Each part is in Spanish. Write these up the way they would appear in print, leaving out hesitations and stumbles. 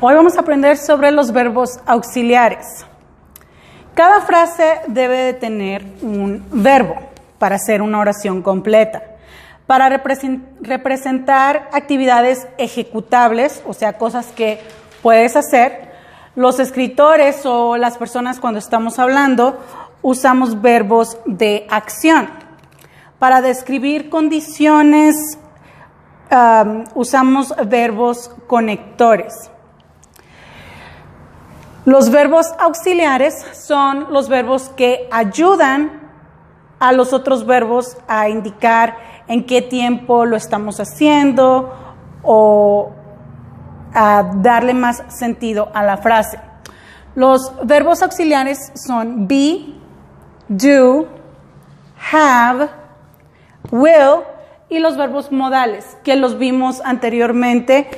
Hoy vamos a aprender sobre los verbos auxiliares. Cada frase debe de tener un verbo para hacer una oración completa. Para representar actividades ejecutables, o sea, cosas que puedes hacer, los escritores o las personas cuando estamos hablando usamos verbos de acción. Para describir condiciones usamos verbos conectores. Los verbos auxiliares son los verbos que ayudan a los otros verbos a indicar en qué tiempo lo estamos haciendo o a darle más sentido a la frase. Los verbos auxiliares son be, do, have, will y los verbos modales que los vimos anteriormente.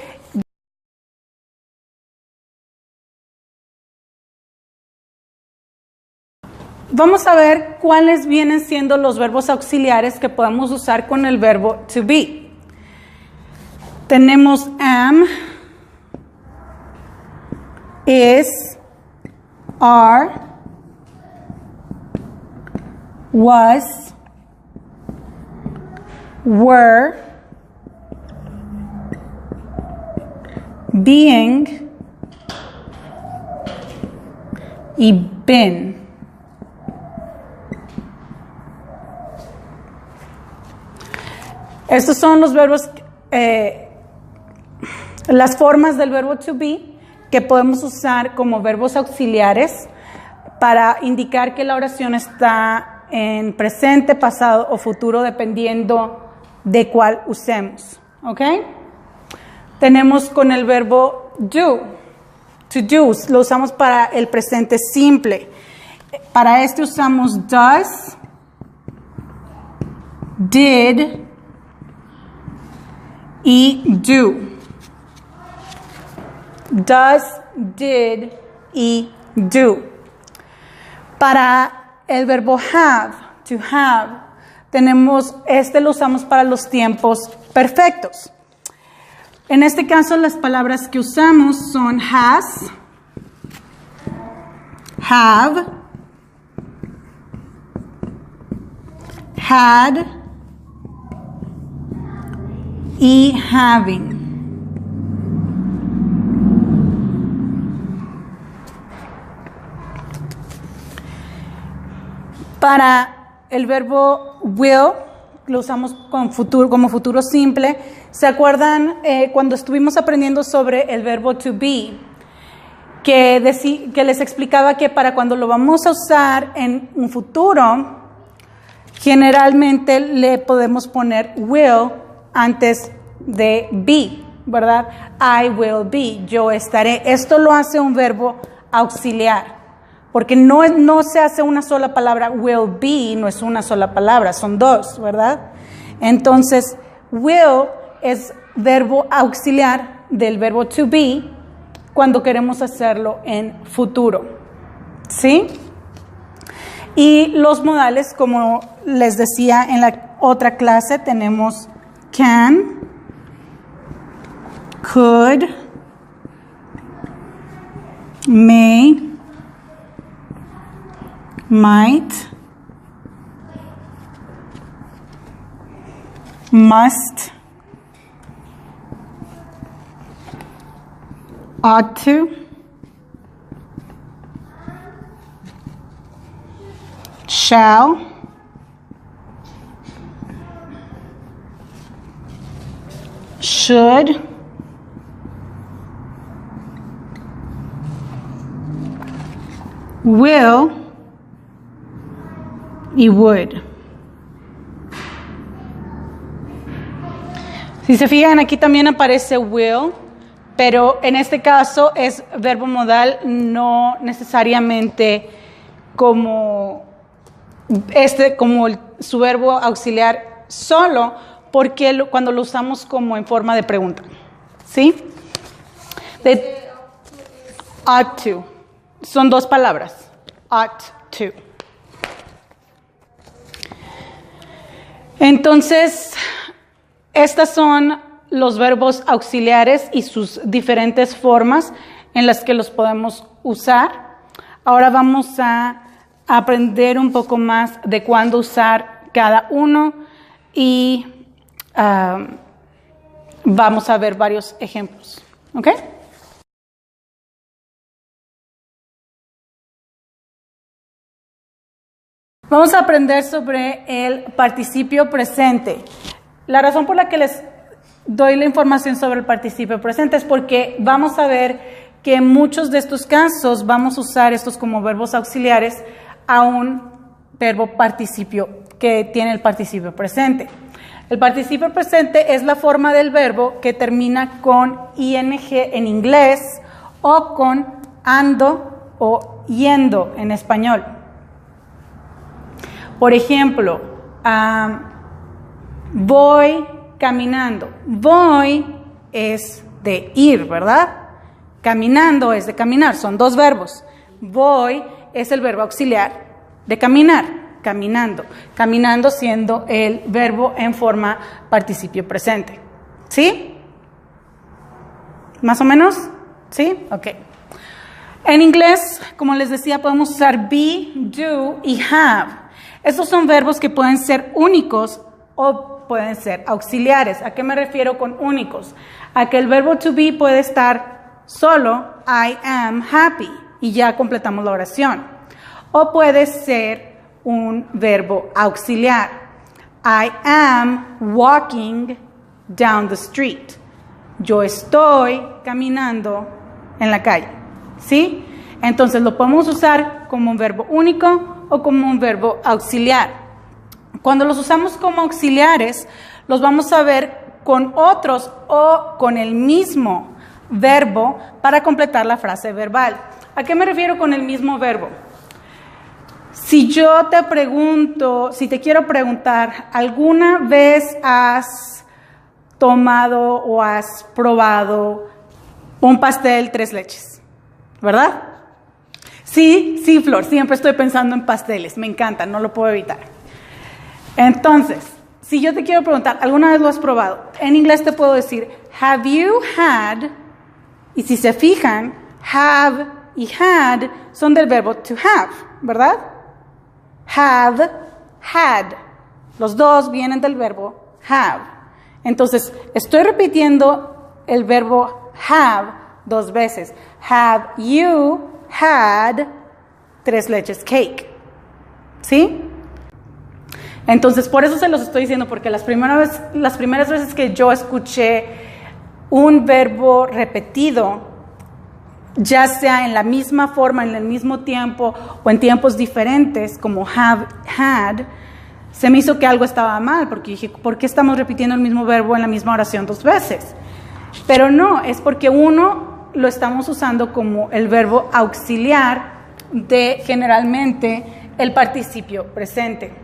Vamos a ver cuáles vienen siendo los verbos auxiliares que podemos usar con el verbo to be. Tenemos am, is, are, was, were, being y been. Estos son los verbos, las formas del verbo to be que podemos usar como verbos auxiliares para indicar que la oración está en presente, pasado o futuro dependiendo de cuál usemos. ¿Ok? Tenemos con el verbo do, to do, lo usamos para el presente simple. Para este usamos does, did y do. Does, did y do. Para el verbo have, to have, tenemos, lo usamos para los tiempos perfectos. En este caso, las palabras que usamos son has, have, had y having. Para el verbo will, lo usamos como futuro simple. ¿Se acuerdan cuando estuvimos aprendiendo sobre el verbo to be? Que les explicaba que para cuando lo vamos a usar en un futuro, generalmente le podemos poner will antes de be, ¿verdad? I will be, yo estaré. Esto lo hace un verbo auxiliar, porque no se hace una sola palabra. Will be no es una sola palabra, son dos, ¿verdad? Entonces, will es verbo auxiliar del verbo to be cuando queremos hacerlo en futuro, ¿sí? Y los modales, como les decía en la otra clase, tenemos can, could, may, might, must, ought to, shall, should, will y would. Si se fijan, aquí también aparece will, pero en este caso es verbo modal, no necesariamente como su verbo auxiliar solo, porque cuando lo usamos como en forma de pregunta, ¿sí? Ought to. Son dos palabras. Ought to. Entonces, estas son los verbos auxiliares y sus diferentes formas en las que los podemos usar. Ahora vamos a aprender un poco más de cuándo usar cada uno y vamos a ver varios ejemplos. ¿Ok? Vamos a aprender sobre el participio presente. La razón por la que les doy la información sobre el participio presente es porque vamos a ver que en muchos de estos casos vamos a usar estos como verbos auxiliares a un verbo participio que tiene el participio presente. El participio presente es la forma del verbo que termina con ing en inglés o con ando o yendo en español. Por ejemplo, voy caminando. Voy es de ir, ¿verdad? Caminando es de caminar, son dos verbos. Voy es el verbo auxiliar de caminar, caminando. Caminando siendo el verbo en forma participio presente. ¿Sí? ¿Más o menos? ¿Sí? Ok. En inglés, como les decía, podemos usar be, do y have. Estos son verbos que pueden ser únicos o pueden ser auxiliares. ¿A qué me refiero con únicos? A que el verbo to be puede estar solo, I am happy, y ya completamos la oración. O puede ser un verbo auxiliar. I am walking down the street. Yo estoy caminando en la calle. ¿Sí? Entonces lo podemos usar como un verbo único o como un verbo auxiliar. Cuando los usamos como auxiliares, los vamos a ver con otros o con el mismo verbo para completar la frase verbal. ¿A qué me refiero con el mismo verbo? Si yo te pregunto, si te quiero preguntar, ¿alguna vez has tomado o has probado un pastel tres leches? ¿Verdad? Sí, sí, Flor, siempre estoy pensando en pasteles, me encantan, no lo puedo evitar. Entonces, si yo te quiero preguntar, ¿alguna vez lo has probado? En inglés te puedo decir, have you had, y si se fijan, have y had son del verbo to have, ¿verdad? Have, had, los dos vienen del verbo have. Entonces, estoy repitiendo el verbo have dos veces. Have you had tres leches cake? ¿Sí? Entonces, por eso se los estoy diciendo, porque las primeras veces que yo escuché un verbo repetido, ya sea en la misma forma, en el mismo tiempo o en tiempos diferentes, como have, had, se me hizo que algo estaba mal, porque dije, ¿por qué estamos repitiendo el mismo verbo en la misma oración dos veces? Pero no, es porque uno lo estamos usando como el verbo auxiliar de generalmente el participio presente.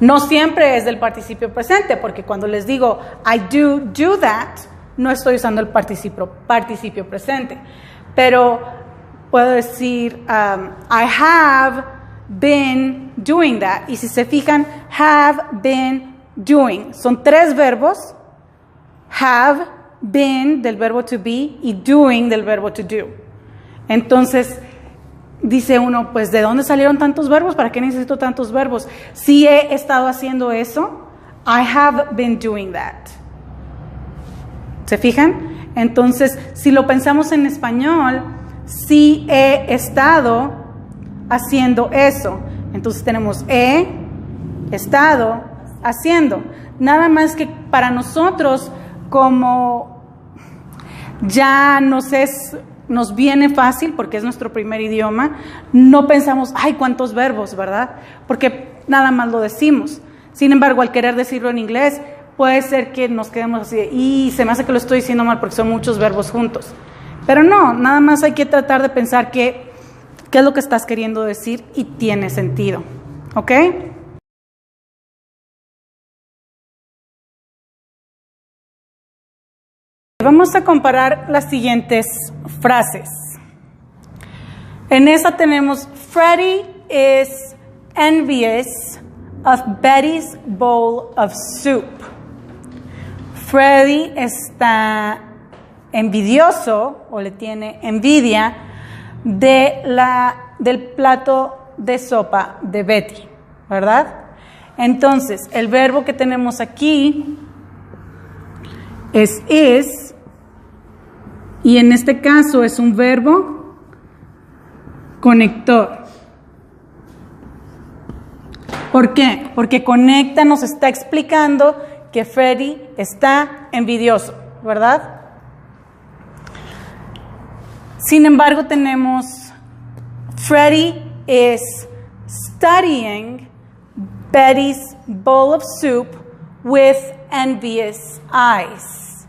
No siempre es del participio presente, porque cuando les digo I do that, no estoy usando el participio presente. Pero puedo decir I have been doing that. Y si se fijan, have been doing. Son tres verbos. Have been del verbo to be y doing del verbo to do. Entonces, dice uno, pues ¿de dónde salieron tantos verbos? ¿Para qué necesito tantos verbos? Si he estado haciendo eso, I have been doing that. ¿Se fijan? Entonces, si lo pensamos en español, sí he estado haciendo eso. Entonces tenemos he estado haciendo. Nada más que para nosotros, como ya nos viene fácil porque es nuestro primer idioma, no pensamos, ay, cuántos verbos, ¿verdad? Porque nada más lo decimos. Sin embargo, al querer decirlo en inglés, puede ser que nos quedemos así, y se me hace que lo estoy diciendo mal porque son muchos verbos juntos. Pero no, nada más hay que tratar de pensar qué es lo que estás queriendo decir y tiene sentido. ¿Ok? Vamos a comparar las siguientes frases. En esa tenemos, Freddie is envious of Betty's bowl of soup. Freddy está envidioso o le tiene envidia del plato de sopa de Betty, ¿verdad? Entonces, el verbo que tenemos aquí es is, y en este caso es un verbo conector. ¿Por qué? Porque conecta, nos está explicando que Freddy está envidioso, ¿verdad? Sin embargo, tenemos Freddy is studying Betty's bowl of soup with envious eyes.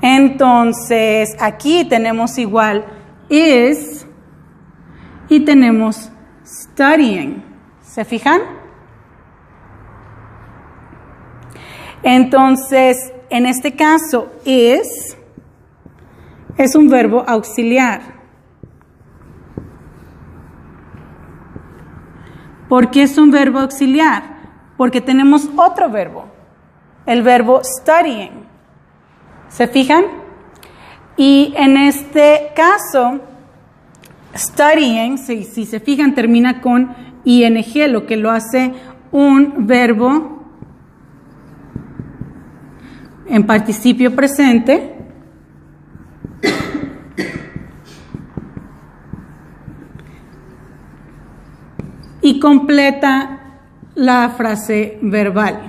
Entonces, aquí tenemos igual is y tenemos studying. ¿Se fijan? Entonces, en este caso, is es un verbo auxiliar. ¿Por qué es un verbo auxiliar? Porque tenemos otro verbo, el verbo studying. ¿Se fijan? Y en este caso, studying, si se fijan, termina con ing, lo que lo hace un verbo en participio presente. Y completa la frase verbal.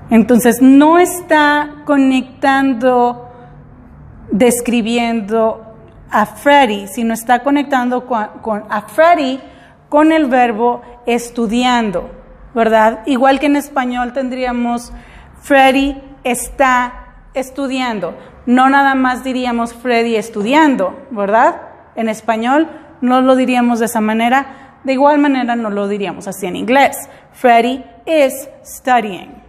Entonces, no está conectando, describiendo a Freddy, sino está conectando a Freddy con el verbo estudiando, ¿verdad? Igual que en español tendríamos Freddy está estudiando. No nada más diríamos Freddy estudiando, ¿verdad? En español no lo diríamos de esa manera. De igual manera no lo diríamos así en inglés. Freddy is studying.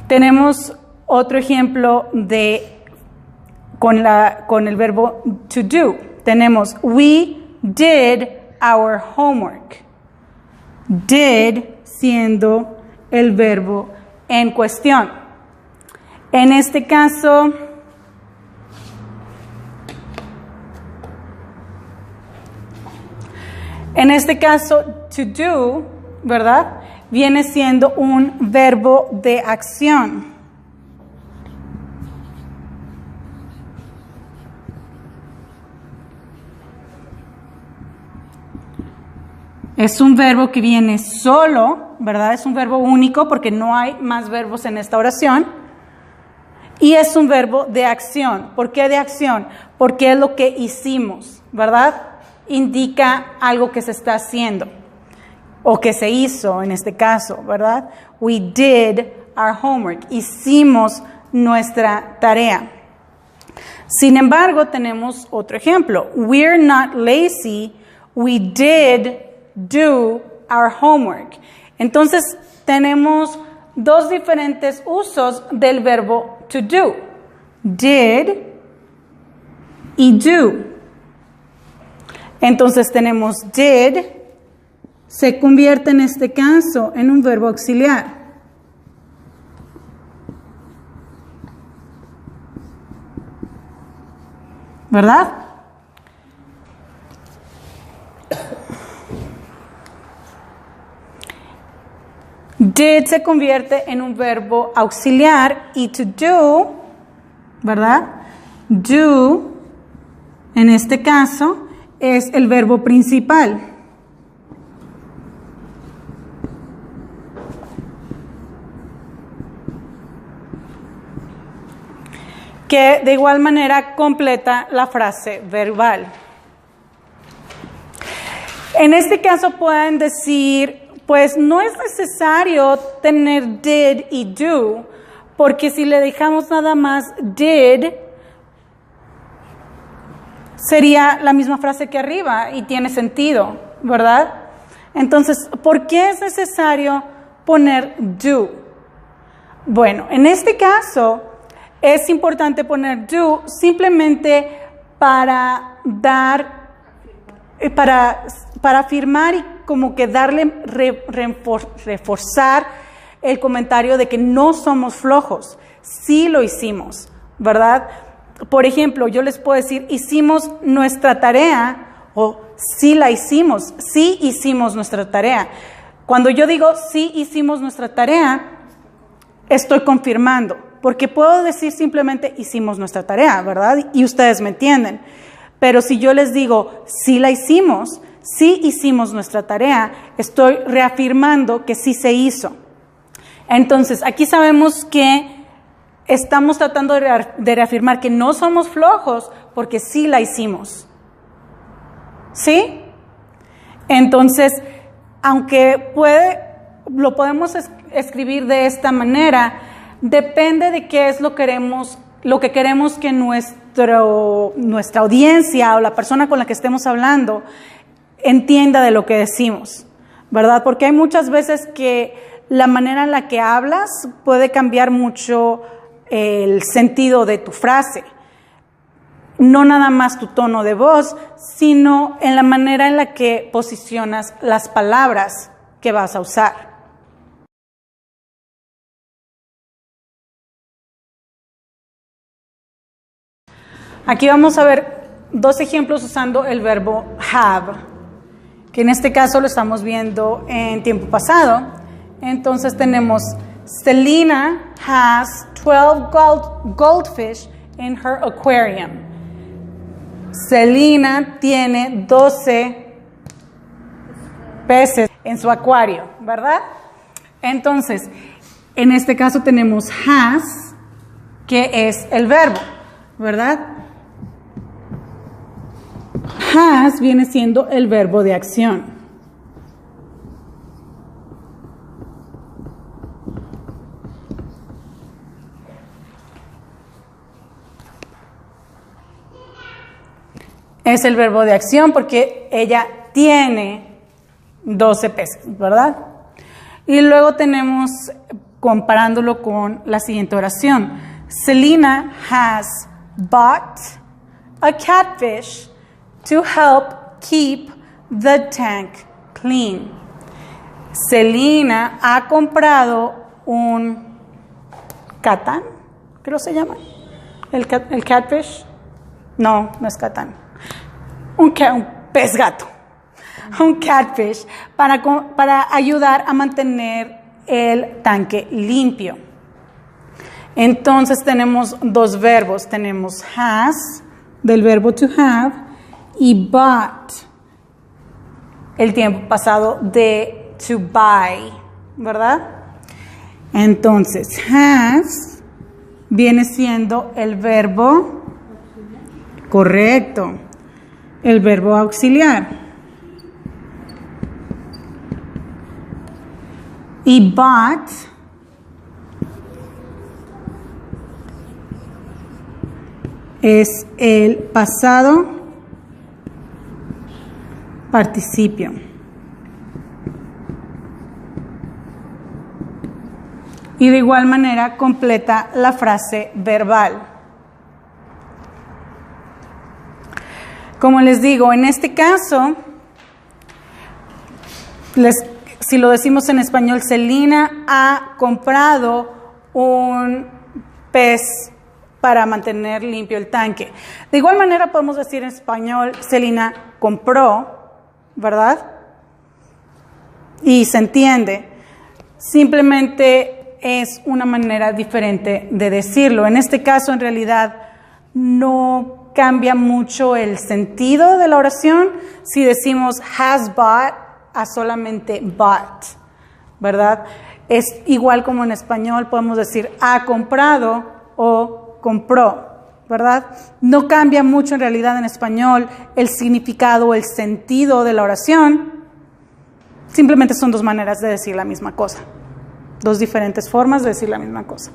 Tenemos otro ejemplo con el verbo to do. Tenemos we did our homework. Did siendo el verbo en cuestión. En este caso, to do, ¿verdad? Viene siendo un verbo de acción. Es un verbo que viene solo, ¿verdad? Es un verbo único porque no hay más verbos en esta oración. Y es un verbo de acción. ¿Por qué de acción? Porque es lo que hicimos, ¿verdad? Indica algo que se está haciendo o que se hizo en este caso, ¿verdad? We did our homework. Hicimos nuestra tarea. Sin embargo, tenemos otro ejemplo. We're not lazy. We did do our homework. Entonces, tenemos dos diferentes usos del verbo to do. Did y do. Entonces, tenemos did, se convierte en este caso en un verbo auxiliar. ¿Verdad? Did se convierte en un verbo auxiliar y to do, ¿verdad? Do, en este caso, es el verbo principal. Que de igual manera completa la frase verbal. En este caso pueden decir, pues no es necesario tener did y do, porque si le dejamos nada más did, sería la misma frase que arriba y tiene sentido, ¿verdad? Entonces, ¿por qué es necesario poner do? Bueno, en este caso, es importante poner do simplemente para dar, para afirmar y como que darle, reforzar el comentario de que no somos flojos. Sí lo hicimos, ¿verdad? Por ejemplo, yo les puedo decir, hicimos nuestra tarea, o sí la hicimos, sí hicimos nuestra tarea. Cuando yo digo sí hicimos nuestra tarea, estoy confirmando, porque puedo decir simplemente hicimos nuestra tarea, ¿verdad? Y ustedes me entienden. Pero si yo les digo sí la hicimos, sí hicimos nuestra tarea, estoy reafirmando que sí se hizo. Entonces, aquí sabemos que estamos tratando de reafirmar que no somos flojos porque sí la hicimos. ¿Sí? Entonces, aunque lo podemos escribir de esta manera, depende de qué es lo que queremos que nuestra audiencia o la persona con la que estemos hablando entienda de lo que decimos, ¿verdad? Porque hay muchas veces que la manera en la que hablas puede cambiar mucho el sentido de tu frase. No nada más tu tono de voz, sino en la manera en la que posicionas las palabras que vas a usar. Aquí vamos a ver dos ejemplos usando el verbo have, que en este caso lo estamos viendo en tiempo pasado. Entonces tenemos, Selena has 12 goldfish in her aquarium. Selena tiene 12 peces en su acuario, ¿verdad? Entonces, en este caso tenemos has, que es el verbo, ¿verdad? Has viene siendo el verbo de acción. Es el verbo de acción porque ella tiene 12 peces, ¿verdad? Y luego tenemos, comparándolo con la siguiente oración, Selena has bought a catfish to help keep the tank clean. Selena ha comprado un catán, creo se llama, el catfish. No es catán. Un pez gato, un catfish, para ayudar a mantener el tanque limpio. Entonces tenemos dos verbos, tenemos has, del verbo to have, y bought, el tiempo pasado de to buy, ¿verdad? Entonces, has viene siendo el verbo correcto, el verbo auxiliar. Y bought es el pasado participio. Y de igual manera completa la frase verbal. Como les digo, en este caso, si lo decimos en español, Selena ha comprado un pez para mantener limpio el tanque. De igual manera podemos decir en español, Selena compró, ¿verdad? Y se entiende. Simplemente es una manera diferente de decirlo. En este caso, en realidad, no cambia mucho el sentido de la oración si decimos has bought a solamente bought, ¿verdad? Es igual como en español podemos decir ha comprado o compró, ¿verdad? No cambia mucho en realidad en español el significado o el sentido de la oración, simplemente son dos maneras de decir la misma cosa, dos diferentes formas de decir la misma cosa.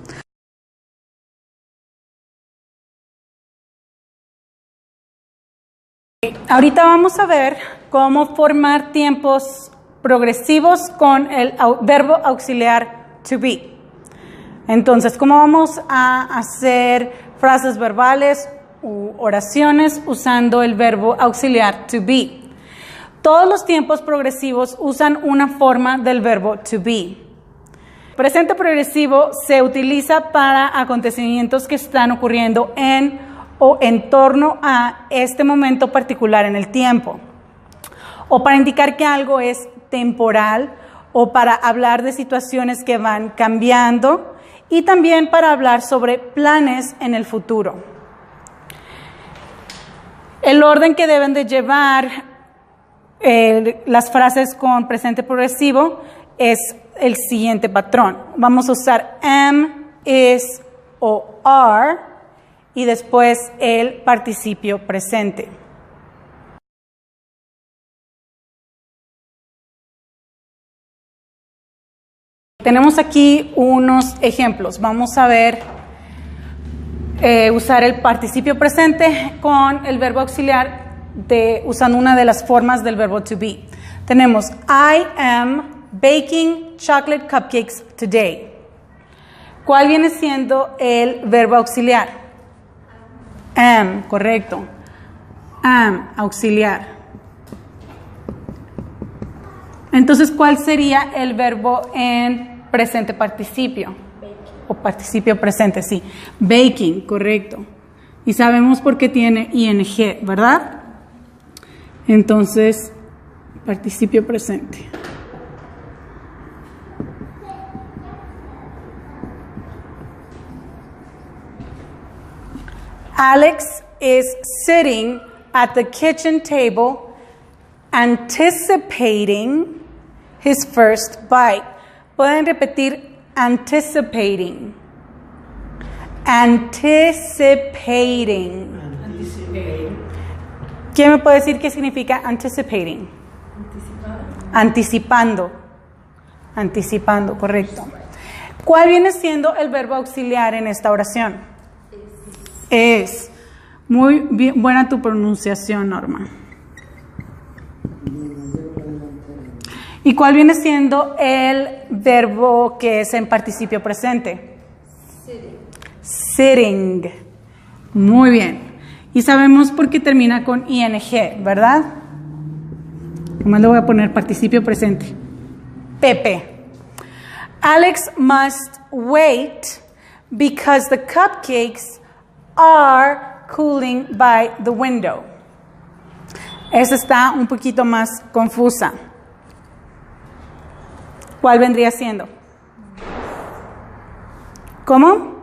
Ahorita vamos a ver cómo formar tiempos progresivos con el verbo auxiliar to be. Entonces, ¿cómo vamos a hacer frases verbales u oraciones usando el verbo auxiliar to be? Todos los tiempos progresivos usan una forma del verbo to be. Presente progresivo se utiliza para acontecimientos que están ocurriendo en o en torno a este momento particular en el tiempo, o para indicar que algo es temporal, o para hablar de situaciones que van cambiando, y también para hablar sobre planes en el futuro. El orden que deben de llevar las frases con presente progresivo es el siguiente patrón. Vamos a usar am, is o are y después el participio presente. Tenemos aquí unos ejemplos. Vamos a ver usar el participio presente con el verbo auxiliar usando una de las formas del verbo to be. Tenemos I am baking chocolate cupcakes today. ¿Cuál viene siendo el verbo auxiliar? Am, correcto. Am, auxiliar. Entonces, ¿cuál sería el verbo en presente participio? Baking. O participio presente, sí. Baking, correcto. Y sabemos por qué tiene ing, ¿verdad? Entonces, participio presente. Alex is sitting at the kitchen table anticipating his first bite. Pueden repetir anticipating. Anticipating. ¿Quién me puede decir qué significa anticipating? Anticipando. Anticipando, correcto. ¿Cuál viene siendo el verbo auxiliar en esta oración? Es. Muy bien, buena tu pronunciación, Norma. ¿Y cuál viene siendo el verbo que es en participio presente? Sitting. Sitting. Muy bien. Y sabemos por qué termina con ing, ¿verdad? Nomás le voy a poner participio presente. Pepe. Alex must wait because the cupcakes are cooling by the window. Esta está un poquito más confusa. ¿Cuál vendría siendo? ¿Cómo?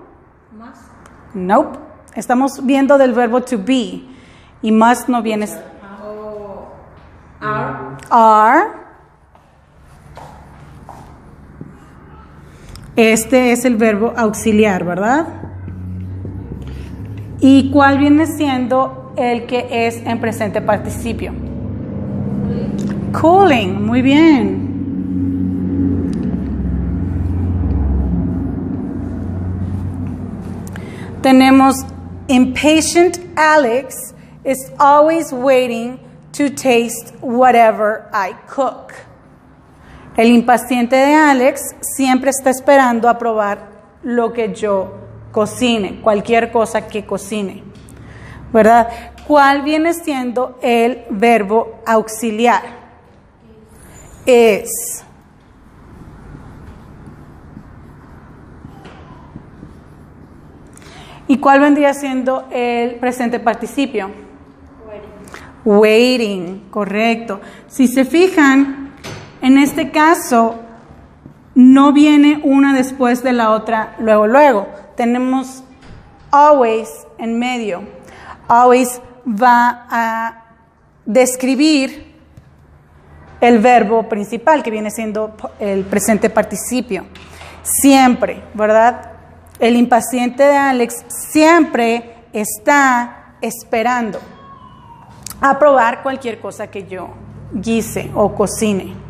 Must. Nope. Estamos viendo del verbo to be. Y must no viene. Are. Este es el verbo auxiliar, ¿verdad? ¿Y cuál viene siendo el que es en presente participio? Cooling, muy bien. Tenemos impatient Alex is always waiting to taste whatever I cook. El impaciente de Alex siempre está esperando a probar lo que yo cocine, cualquier cosa que cocine, ¿verdad? ¿Cuál viene siendo el verbo auxiliar? Es. ¿Y cuál vendría siendo el presente participio? Waiting. Waiting, correcto. Si se fijan, en este caso no viene una después de la otra luego. Tenemos always en medio. Always va a describir el verbo principal, que viene siendo el presente participio. Siempre, ¿verdad? El impaciente de Alex siempre está esperando a probar cualquier cosa que yo guise o cocine.